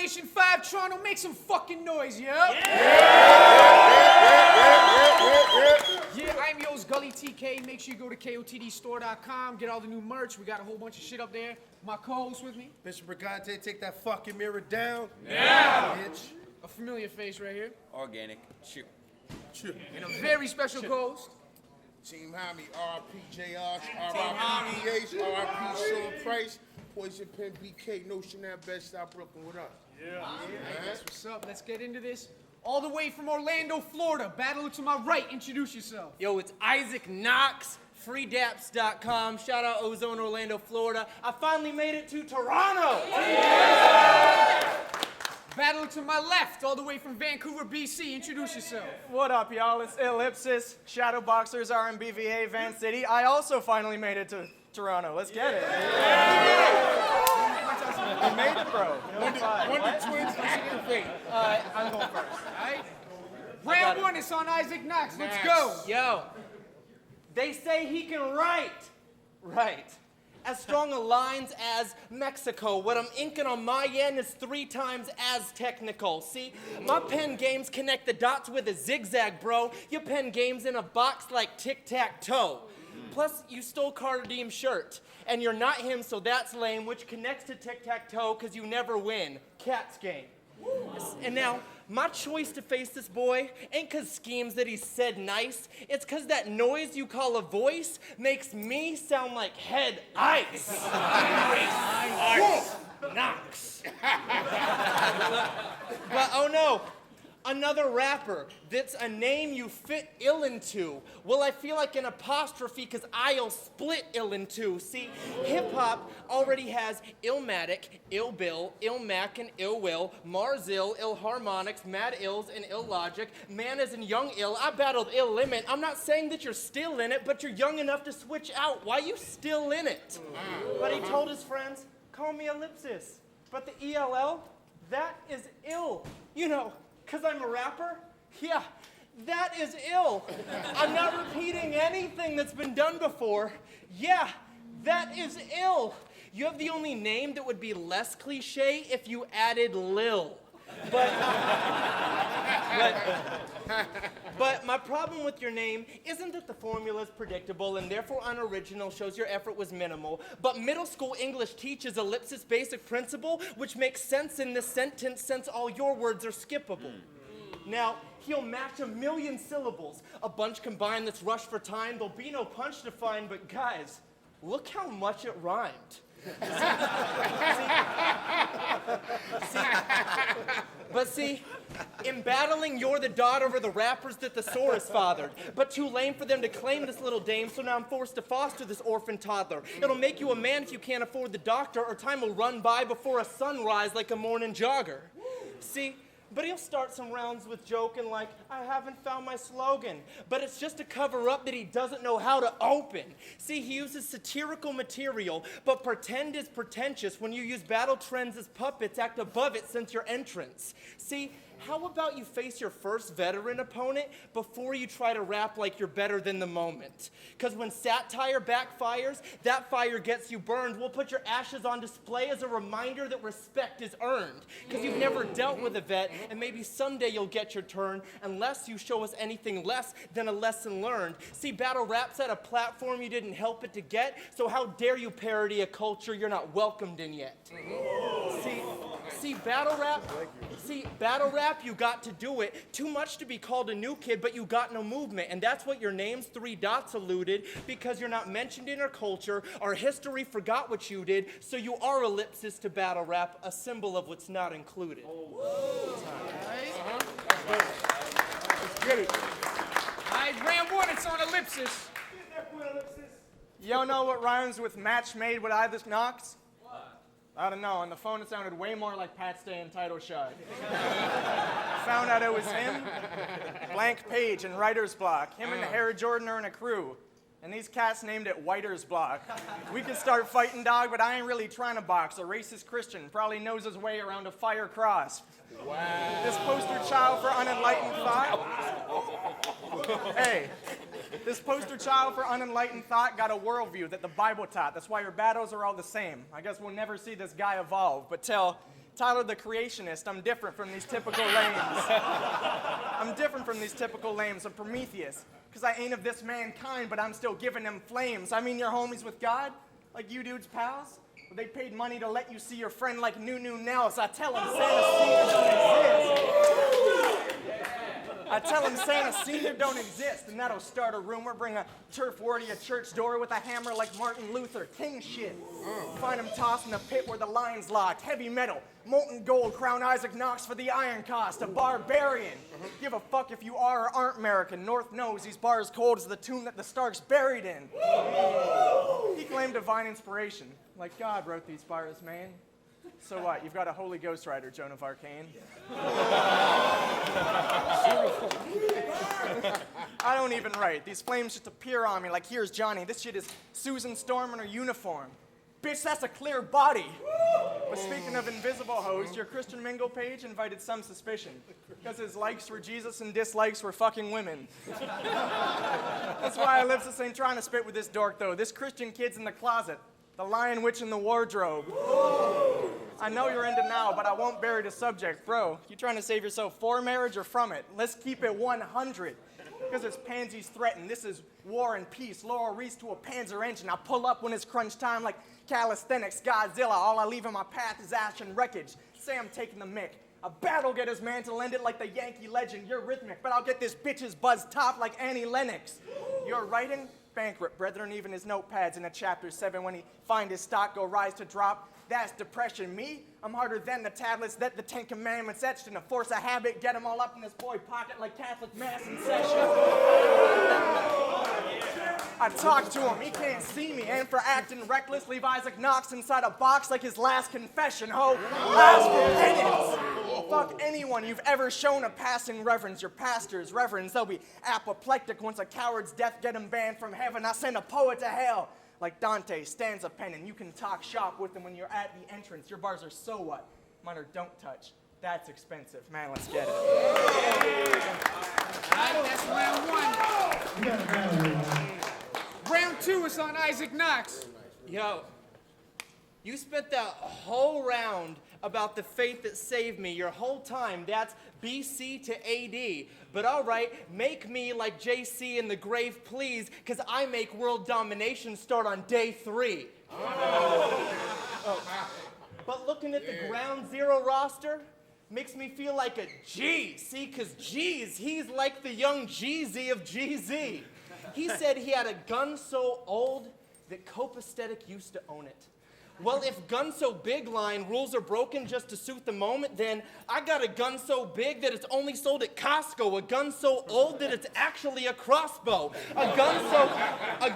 Station 5, Toronto, make some fucking noise, yeah? Yeah, I'm yours, Gully TK. Make sure you go to KOTDstore.com, get all the new merch. We got a whole bunch of shit up there. My co-host with me. Mr. Brigante, take that fucking mirror down. Yeah! Bitch. A familiar face right here. Organik. Shoot. And a very special co-host. Team Homie, RP JR, RP PH, RP Sean Price, Poison Pen BK, Notion that Best Stop Brooklyn. What up? Yeah. That's what's up. Let's get into this. All the way from Orlando, Florida. Battle to my right. Introduce yourself. Yo, it's Isaac Knox, freedaps.com. Shout out Ozone, Orlando, Florida. I finally made it to Toronto. Yeah. Battle to my left, all the way from Vancouver, BC. Introduce yourself. What up, y'all? It's Illipsis, Shadowboxers, RMBVA, Van City. I also finally made it to Toronto. Let's get it. I made it, bro. Wonder Twins, activate. I'm going first. All right. Round one is on Isaac Knox. Let's go. Yo, they say he can write. Right. As strong a lines as Mexico. What I'm inking on my end is 3 times as technical. See, my pen games connect the dots with a zigzag, bro. Your pen games in a box like tic-tac-toe. Plus, you stole Cardam's shirt. And you're not him, so that's lame, which connects to tic-tac-toe because you never win. Cat's game. And now, my choice to face this boy ain't because schemes that he said nice. It's because that noise you call a voice makes me sound like head ice. Ice. Knox. But oh no. Another rapper that's a name you fit ill into. Well, I feel like an apostrophe because I'll split ill in two. See, hip-hop already has Illmatic, Ill Bill, Ill Mac, and Ill Will, Mars Ill, Ill Harmonics, Mad Ills, and Ill Logic, Man as in Young Ill. I battled Ill Limit. I'm not saying that you're still in it, but you're young enough to switch out. Why you still in it? But he told his friends, call me Illipsis. But the ELL, that is ill. You know, because I'm a rapper? Yeah, that is ill. I'm not repeating anything that's been done before. Yeah, that is ill. You have the only name that would be less cliche if you added Lil. But my problem with your name isn't that the formula is predictable and therefore unoriginal, shows your effort was minimal, but middle school English teaches ellipsis basic principle, which makes sense in this sentence since all your words are skippable. Now, he'll match 1,000,000 syllables, a bunch combined that's rushed for time. There'll be no punch to find, but guys, look how much it rhymed. See, in battling, you're the daughter of the rappers that the Saurus fathered. But too lame for them to claim this little dame, so now I'm forced to foster this orphan toddler. It'll make you a man if you can't afford the doctor, or time will run by before a sunrise like a morning jogger. See, but he'll start some rounds with joking like, I haven't found my slogan. But it's just a cover-up that he doesn't know how to open. See, he uses satirical material, but pretend is pretentious. When you use battle trends as puppets, act above it since your entrance. See, how about you face your first veteran opponent before you try to rap like you're better than the moment? Because when satire backfires, that fire gets you burned. We'll put your ashes on display as a reminder that respect is earned. Because you've never dealt with a vet, and maybe someday you'll get your turn, unless you show us anything less than a lesson learned. See, battle rap's at a platform you didn't help it to get, so how dare you parody a culture you're not welcomed in yet? See, battle rap, you got to do it. Too much to be called a new kid, but you got no movement. And that's what your name's 3 dots alluded, because you're not mentioned in our culture. Our history forgot what you did, so you are ellipsis to battle rap, a symbol of what's not included. Let's get it. All right, round one, it's on Ellipsis. Y'all know what rhymes with match made with Isaac Knox? I don't know, on the phone it sounded way more like Pat Stay and Title Shot. Found out it was him, blank page and writer's block. Him and Harry Jordan are in a crew. And these cats named it Whiter's Block. We could start fighting, dog, but I ain't really trying to box. A racist Christian probably knows his way around a fire cross. Wow. This poster child for unenlightened thought. Hey, this poster child for unenlightened thought got a worldview that the Bible taught. That's why your battles are all the same. I guess we'll never see this guy evolve, but tell Tyler the Creationist. I'm different from these typical lames. I'm different from these typical lames. I'm Prometheus. Because I ain't of this mankind, but I'm still giving them flames. I mean, you're homies with God? Like you dudes pals? Well, they paid money to let you see your friend like New Nels. I tell them Santa Senior don't exist. I tell them Santa Senior don't exist, and that'll start a rumor. Bring a turf war to your church door with a hammer like Martin Luther. King shit. Find him tossed in a pit where the line's locked. Heavy metal, molten gold, crown Isaac Knox for the iron cost. A barbarian. Give a fuck if you are or aren't American. North knows these bars cold as the tomb that the Starks buried in. He claimed divine inspiration. Like God wrote these bars, man. So what? You've got a Holy Ghost Rider, Joan of Arcane. I don't even write. These flames just appear on me like, here's Johnny. This shit is Susan Storm in her uniform. Bitch, that's a clear body. But speaking of invisible hoes, your Christian Mingle page invited some suspicion. Because his likes were Jesus and dislikes were fucking women. That's why Illipsis ain't trying to spit with this dork, though. This Christian kid's in the closet. The Lion Witch in the wardrobe. I know you're into now, but I won't bury the subject. Bro, you trying to save yourself for marriage or from it? Let's keep it 100. Because it's pansies threatened. This is war and peace. Laurel Reese to a Panzer engine. I pull up when it's crunch time like calisthenics, Godzilla. All I leave in my path is ash and wreckage. Say I'm taking the mick. A bat'll get his man to end it like the Yankee legend. You're rhythmic, but I'll get this bitch's buzz top like Annie Lennox. You're writing? Bankrupt, brethren, even his notepads in a chapter 7 when he find his stock go rise to drop. That's depression. Me, I'm harder than the tablets that the 10 Commandments etched in a force of habit. Get them all up in this boy pocket like Catholic Mass in session. I talk to him, he can't see me, and for acting reckless, leave Isaac Knox inside a box like his last confession. Ho, ask for penance. Fuck anyone you've ever shown a passing reverence. Your pastors, reverends, they'll be apoplectic once a coward's death get him banned from heaven. I send a poet to hell. Like Dante stands a pen, and you can talk shop with him when you're at the entrance. Your bars are so what? Mine are don't touch. That's expensive. Man, let's get it. Alright, that's round one. Round two is on Isaac Knox. Yo, you spent that whole round about the faith that saved me your whole time. That's BC to AD. But all right, make me like JC in the grave, please, because I make world domination start on day 3. But looking at the ground zero roster makes me feel like a G. See, because G's, he's like the young Jeezy of GZ. He said he had a gun so old that Copaesthetic used to own it. Well, if gun so big line rules are broken just to suit the moment, then I got a gun so big that it's only sold at Costco, a gun so old that it's actually a crossbow, a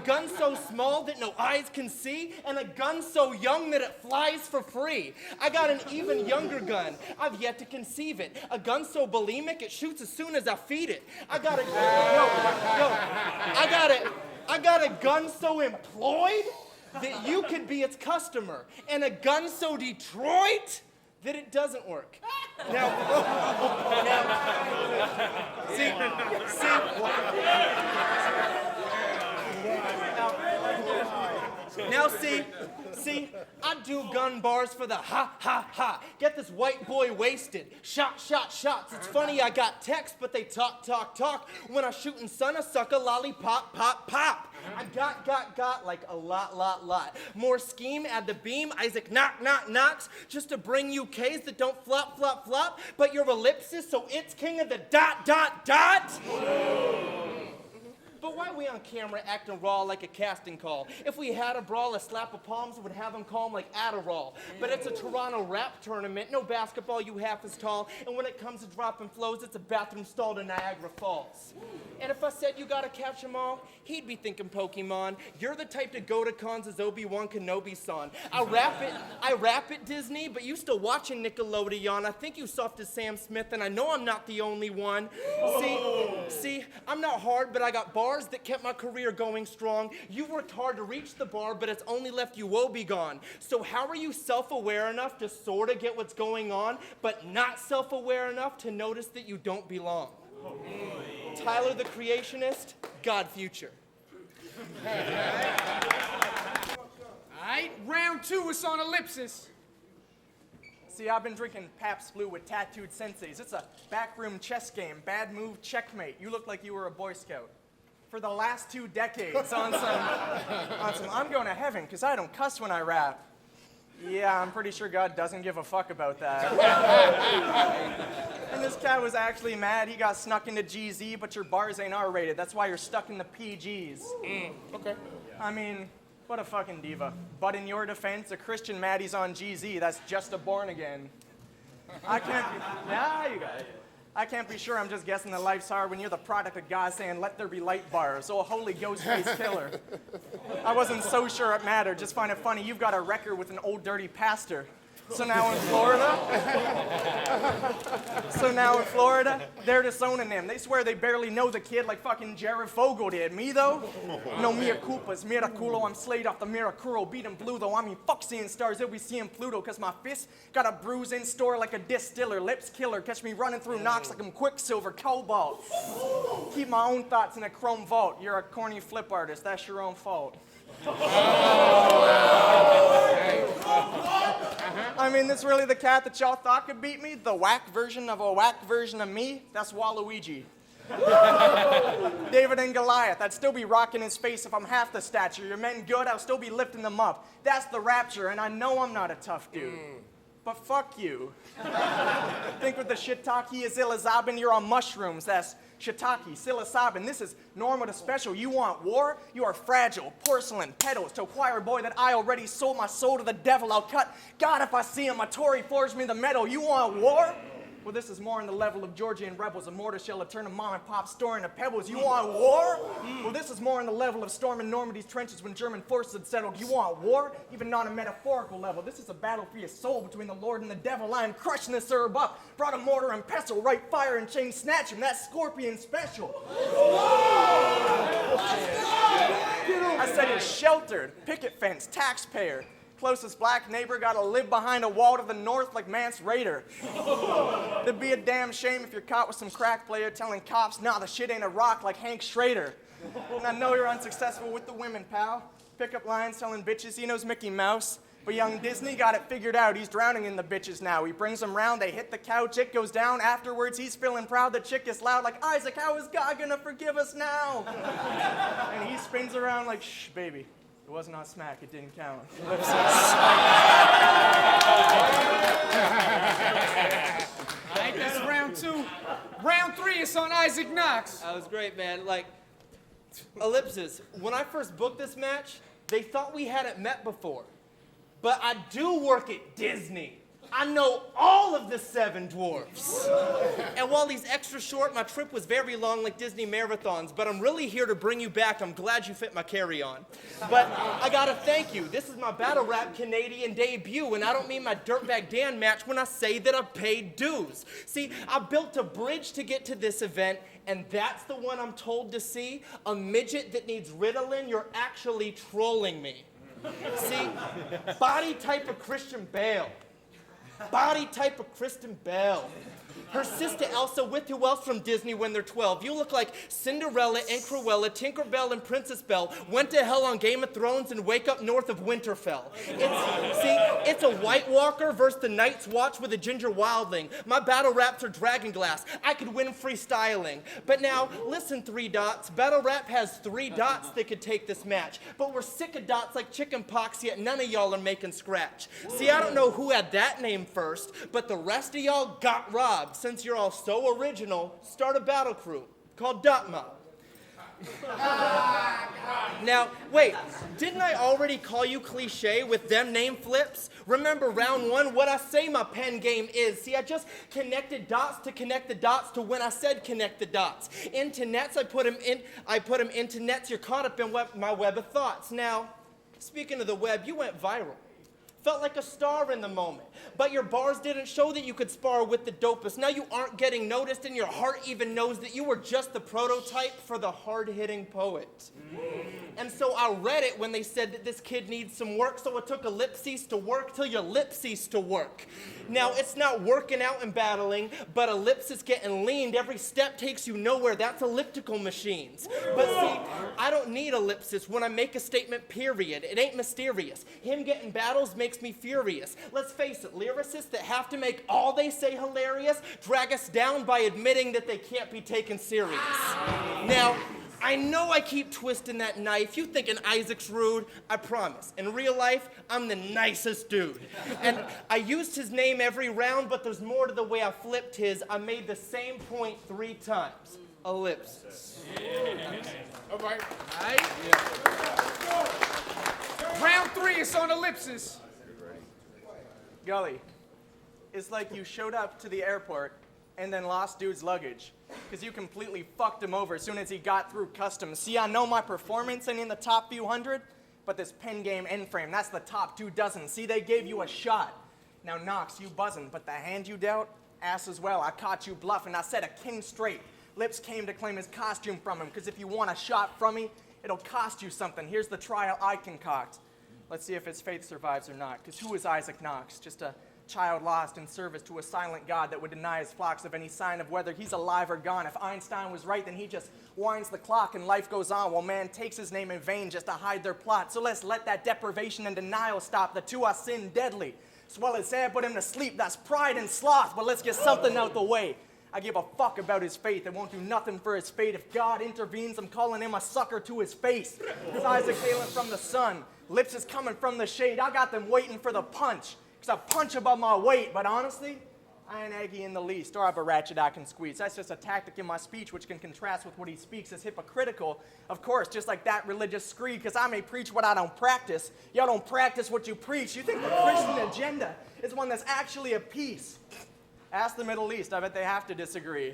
gun so small that no eyes can see, and a gun so young that it flies for free. I got an even younger gun. I've yet to conceive it. A gun so bulimic it shoots as soon as I feed it. I got a gun so employed that you could be its customer, and a gun so Detroit that it doesn't work. See, I do gun bars for the ha, ha, ha. Get this white boy wasted. Shots. It's funny I got text, but they talk. When I shootin' son, I suck a lollipop, pop. I got like a lot. More scheme, add the beam, Isaac Knox, just to bring you K's that don't flop. But you're Illipsis, so it's king of the dot. But why are we on camera acting raw like a casting call? If we had a brawl, a slap of palms would have them calm like Adderall. But it's a Toronto rap tournament, no basketball, you half as tall. And when it comes to dropping flows, it's a bathroom stall to Niagara Falls. And if I said you gotta catch 'em all, he'd be thinking Pokemon. You're the type to go to cons as Obi-Wan Kenobi-san. I rap at Disney, but you still watching Nickelodeon. I think you soft as Sam Smith, and I know I'm not the only one. See, I'm not hard, but I got bars that kept my career going strong. You worked hard to reach the bar, but it's only left you woebegone. So how are you self-aware enough to sorta get what's going on, but not self-aware enough to notice that you don't belong? Tyler the Creationist, God Future. Alright, round two is on Illipsis. See, I've been drinking Pabst Blue with tattooed senseis. It's a backroom chess game. Bad move, checkmate. You look like you were a Boy Scout. For the last 2 decades on some I'm going to heaven because I don't cuss when I rap. Yeah, I'm pretty sure God doesn't give a fuck about that. And this cat was actually mad. He got snuck into GZ, but your bars ain't R-rated. That's why you're stuck in the PGs. Okay. I mean, what a fucking diva. But in your defense, a Christian Maddie's on GZ. That's just a born again. I can't be, yeah, you got it. I can't be sure. I'm just guessing that life's hard when you're the product of God saying, let there be light bars. Oh, a holy ghost face killer. I wasn't so sure it mattered. Just find it funny. You've got a record with an old dirty pastor. So now in Florida, they're disowning him. They swear they barely know the kid like fucking Jared Fogle did. Me, though? No mea culpas, miraculo. I'm slayed off the Miracuro. Beat him blue, though. I mean, fuck seeing stars. They'll be seeing Pluto. Cause my fist got a bruise in store like a distiller. Lips killer. Catch me running through Knox like I'm Quicksilver. Cobalt. Keep my own thoughts in a chrome vault. You're a corny flip artist. That's your own fault. I mean, this really the cat that y'all thought could beat me? The whack version of a whack version of me? That's Waluigi. David and Goliath, I'd still be rocking his face if I'm half the stature. Your men good, I'll still be lifting them up. That's the rapture, and I know I'm not a tough dude. But fuck you. Think with the shiitake is psilocybin, you're on mushrooms. That's shiitake, psilocybin. This is normal to special. You want war? You are fragile. Porcelain, petals. To a choir boy that I already sold my soul to the devil. I'll cut God if I see him. My Tory forged me the metal. You want war? Well, this is more on the level of Georgian rebels. A mortar shell to turn a mom and pop store into pebbles. You want war? Well, this is more on the level of storming Normandy's trenches when German forces had settled. You want war? Even not a metaphorical level. This is a battle for your soul between the Lord and the devil. I am crushing this herb up. Brought a mortar and pestle, right fire and chain snatch him. That's Scorpion special. I said it's sheltered. Picket fence, taxpayer. Closest black neighbor gotta live behind a wall to the north like Mance Raider. It'd be a damn shame if you're caught with some crack player telling cops, nah, the shit ain't a rock like Hank Schrader. And I know you're unsuccessful with the women, pal. Pickup lines telling bitches he knows Mickey Mouse. But young Disney got it figured out. He's drowning in the bitches now. He brings them round, they hit the couch, it goes down. Afterwards, he's feeling proud. The chick is loud like, Isaac, how is God gonna forgive us now? And he spins around like, shh, baby. It wasn't on smack, it didn't count. All right, that's round 2. Round 3 is on Isaac Knox. That was great, man. Like, Ellipsis, when I first booked this match, they thought we hadn't met before. But I do work at Disney. I know all of the 7 dwarfs. And while he's extra short, my trip was very long like Disney marathons, but I'm really here to bring you back. I'm glad you fit my carry-on. But I gotta thank you. This is my battle rap Canadian debut, and I don't mean my Dirtbag Dan match when I say that I paid dues. See, I built a bridge to get to this event, and that's the one I'm told to see. A midget that needs Ritalin, you're actually trolling me. See, body type of Christian Bale. Body type of Kristen Bell. Her sister Elsa with who else from Disney when they're 12. You look like Cinderella and Cruella, Tinkerbell and Princess Belle went to hell on Game of Thrones and wake up north of Winterfell. It's a White Walker versus the Night's Watch with a ginger wildling. My battle raps are Dragonglass. I could win freestyling. But now, listen 3 dots. Battle rap has 3 dots that could take this match. But we're sick of dots like chicken pox, yet none of y'all are making scratch. See, I don't know who had that name first, but the rest of y'all got robbed. Since you're all so original, start a battle crew called Dotma. Now, wait, didn't I already call you cliche with them name flips? Remember round 1, what I say my pen game is. See, I just connected dots to connect the dots to when I said connect the dots. Into nets, I put them into nets. You're caught up in my web of thoughts. Now, speaking of the web, you went viral. Felt like a star in the moment. But your bars didn't show that you could spar with the dopest. Now you aren't getting noticed, and your heart even knows that you were just the prototype for the hard-hitting poet. And so I read it when they said that this kid needs some work, so it took ellipses to work till your lips ceased to work. Now, it's not working out and battling, but ellipsis getting leaned. Every step takes you nowhere. That's elliptical machines. But see, I don't need ellipsis when I make a statement, period. It ain't mysterious. Him getting battles makes makes me furious. Let's face it, lyricists that have to make all they say hilarious drag us down by admitting that they can't be taken serious. Now, I know I keep twisting that knife. You thinking Isaac's rude? I promise. In real life, I'm the nicest dude. And I used his name every round, but there's more to the way I flipped his. I made the same point 3 times. Ellipsis. All right. Round 3 is on ellipsis. Gully, it's like you showed up to the airport and then lost dude's luggage because you completely fucked him over as soon as he got through customs. See, I know my performance ain't in the top few hundred, but this pen game end frame, that's the top 2 dozen. See, they gave you a shot. Now, Knox, you buzzing, but the hand you dealt, ass as well. I caught you bluffing. I said a king straight. Lips came to claim his costume from him, because if you want a shot from me, it'll cost you something. Here's the trial I concoct. Let's see if his faith survives or not, because who is Isaac Knox? Just a child lost in service to a silent God that would deny his flocks of any sign of whether he's alive or gone. If Einstein was right, then he just winds the clock and life goes on while man takes his name in vain just to hide their plot. So let's let that deprivation and denial stop. The 2 are sin deadly. Swell his head, put him to sleep. That's pride and sloth, but let's get something out the way. I give a fuck about his faith. It won't do nothing for his fate. If God intervenes, I'm calling him a sucker to his face. His eyes are hailing from the sun. Lips is coming from the shade. I got them waiting for the punch. Because I punch above my weight, but honestly, I ain't Aggie in the least, or I have a ratchet I can squeeze. That's just a tactic in my speech which can contrast with what he speaks as hypocritical. Of course, just like that religious screed, because I may preach what I don't practice. Y'all don't practice what you preach. You think the Christian agenda is one that's actually of peace. Ask the Middle East, I bet they have to disagree.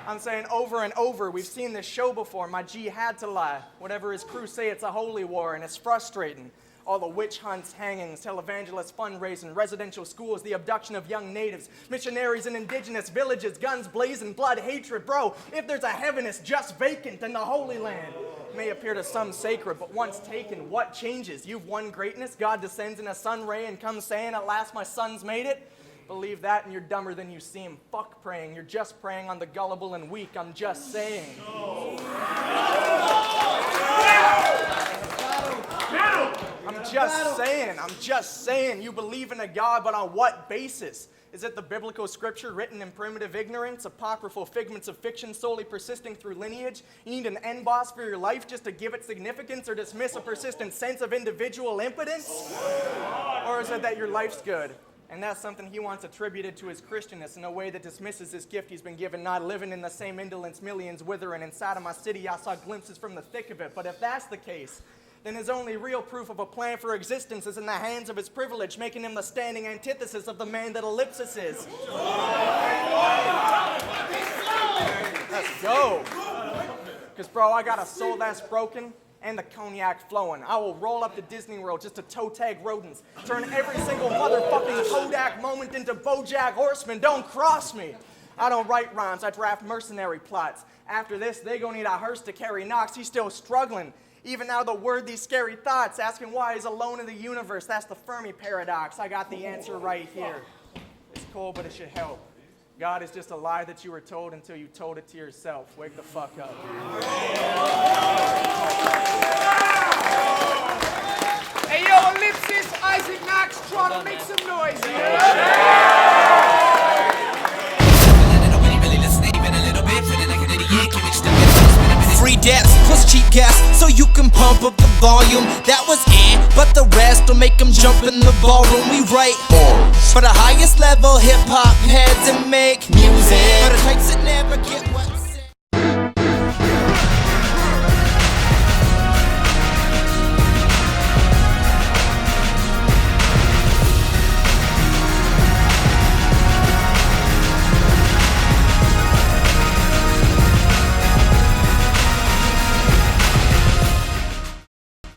I'm saying over and over, we've seen this show before. My G had to lie. Whatever his crew say, it's a holy war, and it's frustrating. All the witch hunts, hangings, televangelist fundraising, residential schools, the abduction of young natives, missionaries in indigenous villages, guns blazing, blood, hatred. Bro, if there's a heaven, it's just vacant in the Holy Land. It may appear to some sacred, but once taken, what changes? You've won greatness. God descends in a sun ray and comes saying, at last my son's made it. Believe that and you're dumber than you seem. Fuck praying. You're just preying on the gullible and weak. I'm just saying. I'm just saying, you believe in a God, but on what basis? Is it the biblical scripture written in primitive ignorance, apocryphal figments of fiction solely persisting through lineage? You need an end boss for your life just to give it significance or dismiss a persistent sense of individual impotence? Or is it that your life's good? And that's something he wants attributed to his Christianness in a way that dismisses this gift he's been given, not living in the same indolence millions withering. Inside of my city, I saw glimpses from the thick of it. But if that's the case, then his only real proof of a plan for existence is in the hands of his privilege, making him the standing antithesis of the man that Ellipsis is. Let's go. Because, bro, I got a soul that's broken and the cognac flowing. I will roll up to Disney World just to toe tag rodents, turn every single motherfucking Kodak moment into BoJack Horseman. Don't cross me. I don't write rhymes, I draft mercenary plots. After this, they gonna need a hearse to carry Knox. He's still struggling. Even now, the word these scary thoughts, asking why he's alone in the universe. That's the Fermi paradox. I got the answer right here. It's cold, but it should help. God is just a lie that you were told until you told it to yourself. Wake the fuck up. Hey, yo, Ellipsis, Isaac Knox, trying to make some noise here. Free dance plus cheap gas so you can pump up the volume. That was it, but the rest will make them jump in the ballroom. We write for the highest level hip hop heads and make music for the types that never get